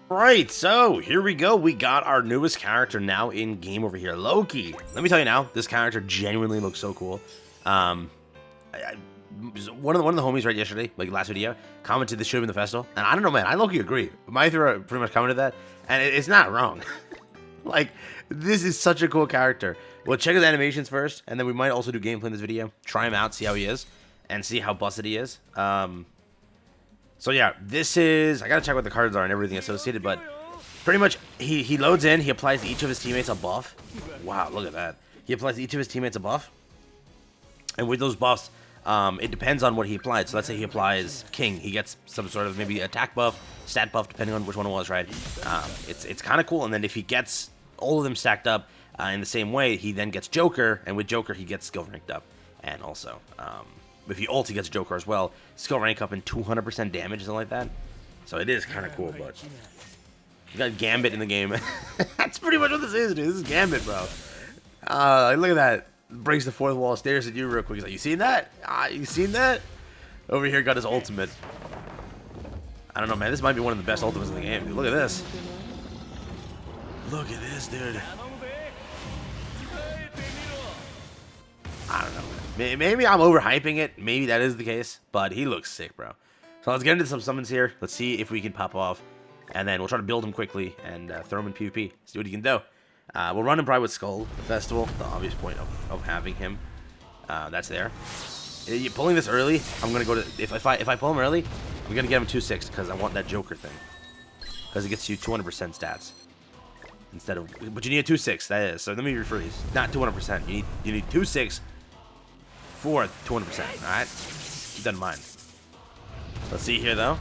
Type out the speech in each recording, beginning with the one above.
Right, so here we go. We got our newest character now in game over here, Loki. Let me tell you now, this character genuinely looks so cool. One of the homies right yesterday, like last video, commented this should have been the festival, and I don't know, man. I Loki agree. My theory pretty much commented that, and it's not wrong. Like, this is such a cool character. We'll check his animations first, and then we might also do gameplay in this video. Try him out, see how he is, and see how busted he is. So yeah, this is... I gotta check what the cards are and everything associated, but pretty much he loads in, he applies to each of his teammates a buff. Wow, look at that. He applies to each of his teammates a buff. And with those buffs, it depends on what he applied. So let's say he applies King. He gets some sort of maybe attack buff, stat buff, depending on which one it was, right? It's kind of cool. And then if he gets all of them stacked up in the same way, he then gets Joker. And with Joker, he gets skill ranked up. And also, if he ult, he gets Joker as well. Skill rank up in 200% damage, something like that. So it is kind of cool, but... You got Gambit in the game. That's pretty much what this is, dude. This is Gambit, bro. Look at that. Breaks the fourth wall, stares at you real quick. He's like, you seen that? You seen that? Over here, got his ultimate. I don't know, man. This might be one of the best ultimates in the game, dude. Look at this. Look at this, dude. I don't know, man. Maybe I'm overhyping it. Maybe that is the case. But he looks sick, bro. So let's get into some summons here. Let's see if we can pop off. And then we'll try to build him quickly and throw him in PvP. See what he can do. We'll run him probably with Skull Festival. The obvious point of having him. That's there. Pulling this early, I'm gonna go to... If I pull him early, I'm gonna get him 2-6 because I want that Joker thing. Because it gets you 200% stats. Instead of... But you need a 2-6, that is. So let me rephrase. Not 200%. You need 2-6 for 200%, alright? Keep that in mind. Let's see here, though.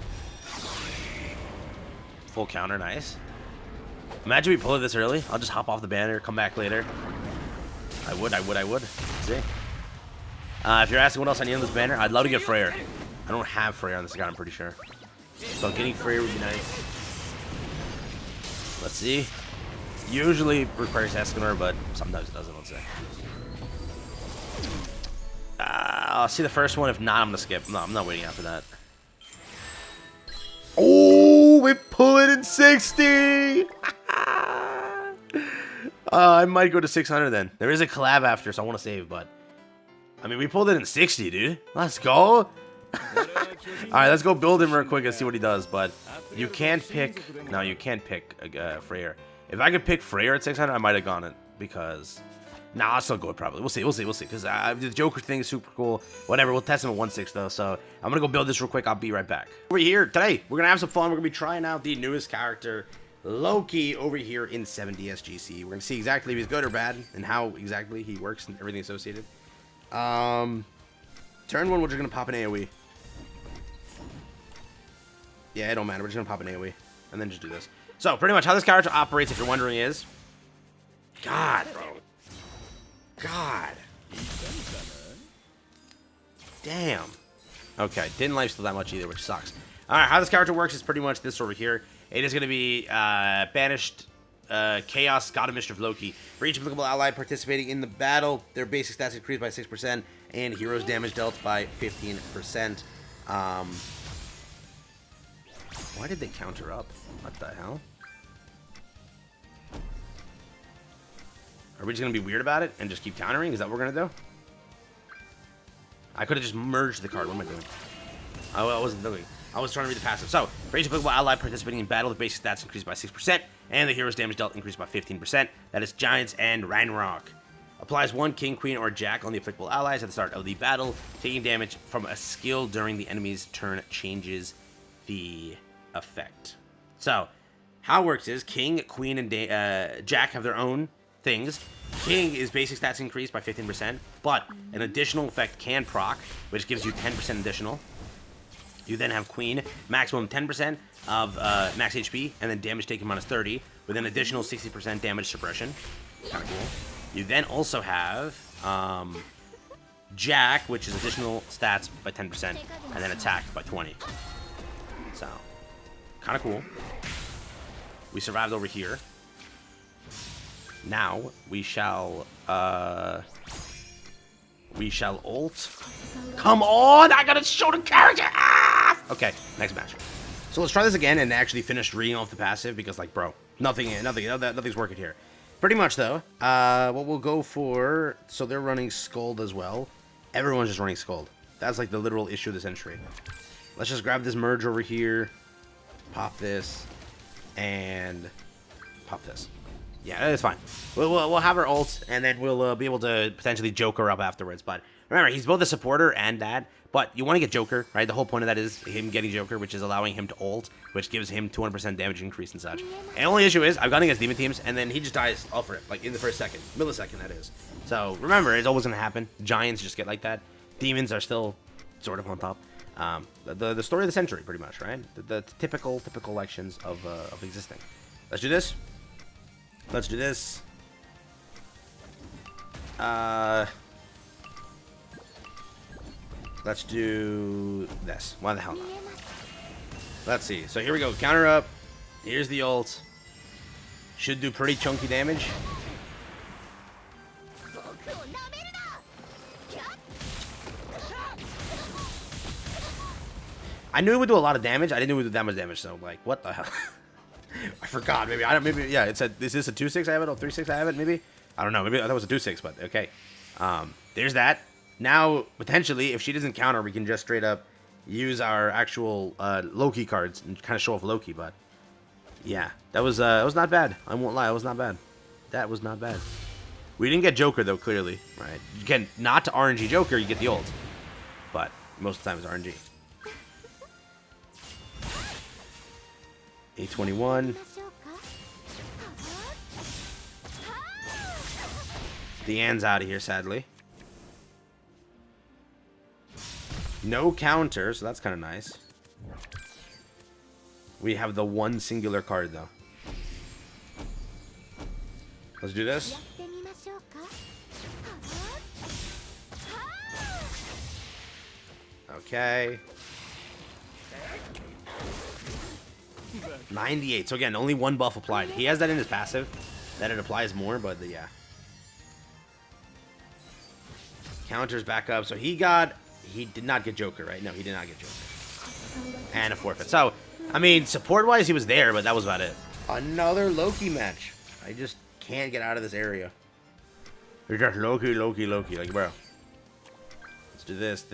Full counter, nice. Imagine we pull it this early. I'll just hop off the banner, come back later. I would. See? If you're asking what else I need on this banner, I'd love to get Freyr. I don't have Freyr on this guy, I'm pretty sure. So getting Freyr would be nice. Let's see. Usually requires Escanor, but sometimes it doesn't, let's say. I'll see the first one. If not, I'm gonna skip. No, I'm not waiting after that. Oh, we pull it in 60! I might go to 600 then. There is a collab after, so I want to save, but... I mean, we pulled it in 60, dude. Let's go! Alright, let's go build him real quick and see what he does, but... You can't pick... No, you can't pick Freyr. If I could pick Freyr at 600, I might have gone it, because... Nah, I'll still go it probably. We'll see, because the Joker thing is super cool. Whatever, we'll test him at 1-6 though, so I'm gonna go build this real quick. I'll be right back. Over here, today, we're gonna have some fun. We're gonna be trying out the newest character, Loki, over here in 70 SGC. We're gonna see exactly if he's good or bad, and how exactly he works and everything associated. Turn one, we're just gonna pop an AoE. Yeah, it don't matter, we're just gonna pop an AoE, and then just do this. So, pretty much how this character operates, if you're wondering, is... God, bro. God. Damn. Okay, didn't lifesteal that much either, which sucks. Alright, how this character works is pretty much this over here. It is going to be banished Chaos God of Mischief Loki. For each applicable ally participating in the battle, their basic stats increase by 6% and heroes damage dealt by 15%. Why did they counter up? What the hell? Are we just going to be weird about it and just keep countering? Is that what we're going to do? I could have just merged the card. What am I doing? I wasn't doing. I was trying to read the passive. So, for each applicable ally participating in battle, the basic stats increase by 6%, and the hero's damage dealt increase by 15%. That is Giants and Ragnarok. Applies 1 King, Queen, or Jack on the applicable allies at the start of the battle. Taking damage from a skill during the enemy's turn changes the effect. So, how it works is King, Queen, and Jack have their own things. King is basic stats increased by 15%, but an additional effect can proc, which gives you 10% additional. You then have Queen, maximum 10% of max HP, and then damage taken minus 30, with an additional 60% damage suppression. Kind of cool. You then also have Jack, which is additional stats by 10%, and then attack by 20. So, kind of cool. We survived over here. Now, we shall ult. Come on! I gotta show the character! Ah! Okay, next match. So let's try this again and actually finish reading off the passive because, like, bro, nothing's working here. Pretty much, though. What we'll go for... So they're running Scold as well. Everyone's just running Scold. That's, like, the literal issue of this entry. Let's just grab this merge over here. Pop this. And pop this. Yeah, it's fine. We'll have her ult, and then we'll be able to potentially Joker up afterwards. But remember, he's both a supporter and dad. But you want to get Joker, right? The whole point of that is him getting Joker, which is allowing him to ult, which gives him 200% damage increase and such. And the only issue is, I've gone against demon teams, and then he just dies off rip, like in the first second. Millisecond, that is. So remember, it's always going to happen. Giants just get like that. Demons are still sort of on top. The story of the century, pretty much, right? The typical elections of existing. Let's do this. Let's do this. Let's do this. Why the hell not? Let's see. So here we go. Counter up. Here's the ult. Should do pretty chunky damage. I knew it would do a lot of damage. I didn't know it would do that much damage. So like, what the hell? I forgot. Maybe I don't. Maybe yeah. It said, is this a 2-6 I have it or 3-6 I have it? Maybe I don't know. Maybe I thought it was a 2-6, but okay. There's that. Now, potentially, if she doesn't counter, we can just straight up use our actual Loki cards and kind of show off Loki. But yeah, that was not bad. I won't lie, it was not bad. That was not bad. We didn't get Joker though, clearly, right? Again, not to RNG Joker, you get the ult, but most of the time it's RNG. 821. The Anne's out of here, sadly. No counter, so that's kind of nice. We have the one singular card, though. Let's do this. Okay. 98. So again, only one buff applied. He has that in his passive. That it applies more, but yeah. Counters back up. So he did not get Joker, right? No, he did not get Joker. And a forfeit. So, I mean, support-wise, he was there, but that was about it. Another Loki match. I just can't get out of this area. You're just Loki. Like, bro. Let's do this.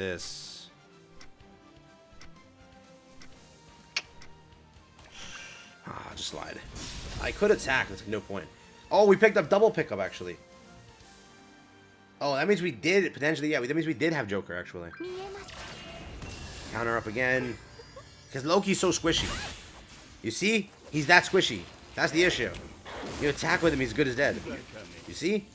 Just slide. I could attack. That's no point. Oh, we picked up double pickup, actually. Oh, that means we did, potentially, yeah, that means we did have Joker, actually. Counter up again. Because Loki's so squishy. You see? He's that squishy. That's the issue. You attack with him, he's good as dead. You see?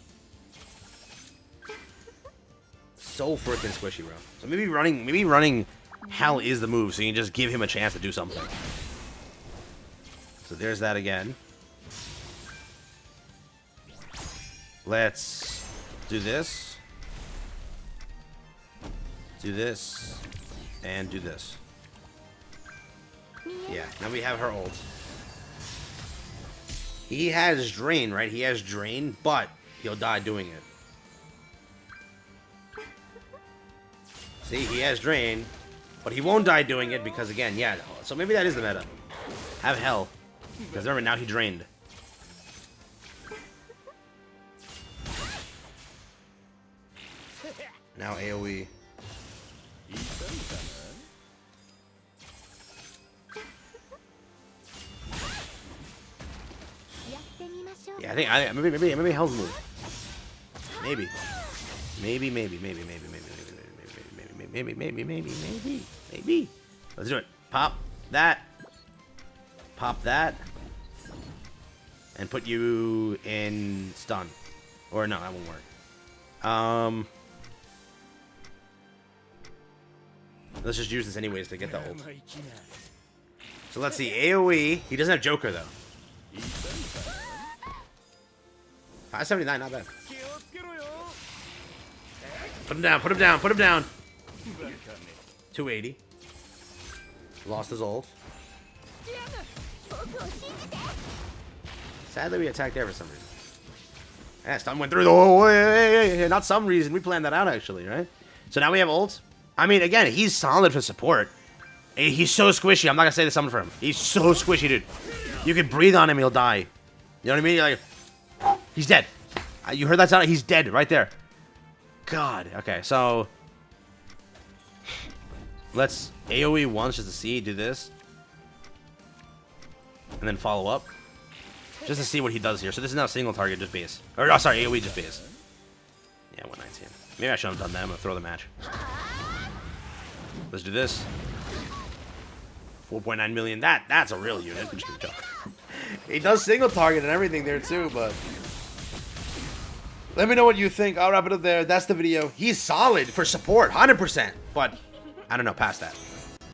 So freaking squishy, bro. So maybe running Hell is the move, so you can just give him a chance to do something. So there's that again. Let's do this. Do this. And do this. Yeah, now we have her ult. He has Drain, right? He has Drain, but he'll die doing it. See, he has Drain, but he won't die doing it because, again, yeah. So maybe that is the meta. Have Hell. Because remember, now he drained. Now AoE. Yeah, I think maybe Hell's move. Maybe. Maybe. Let's do it. Pop that. Pop that. And put you in stun. Or no, that won't work. Let's just use this anyways to get the ult. So let's see. AoE. He doesn't have Joker though. 579, not bad. Put him down. 280. Lost his ult. Sadly, we attacked there for some reason. Yeah, stun went through the... Oh, hey, not some reason. We planned that out, actually, right? So now we have ult. I mean, again, he's solid for support. Hey, he's so squishy. I'm not gonna say the summon for him. He's so squishy, dude. You can breathe on him, he'll die. You know what I mean? You're like, he's dead. You heard that sound? He's dead right there. God. Okay, so let's AoE once just to see. Do this, and then follow up, just to see what he does here. So this is now single target, just base. Or oh, sorry, AoE just base. Yeah, 119. Maybe I shouldn't have done that. I'm gonna throw the match. Let's do this. 4.9 million. That's a real unit. I'm just gonna joke. He does single target and everything there too, but let me know what you think. I'll wrap it up there. That's the video. He's solid for support, 100%. But I don't know, past that.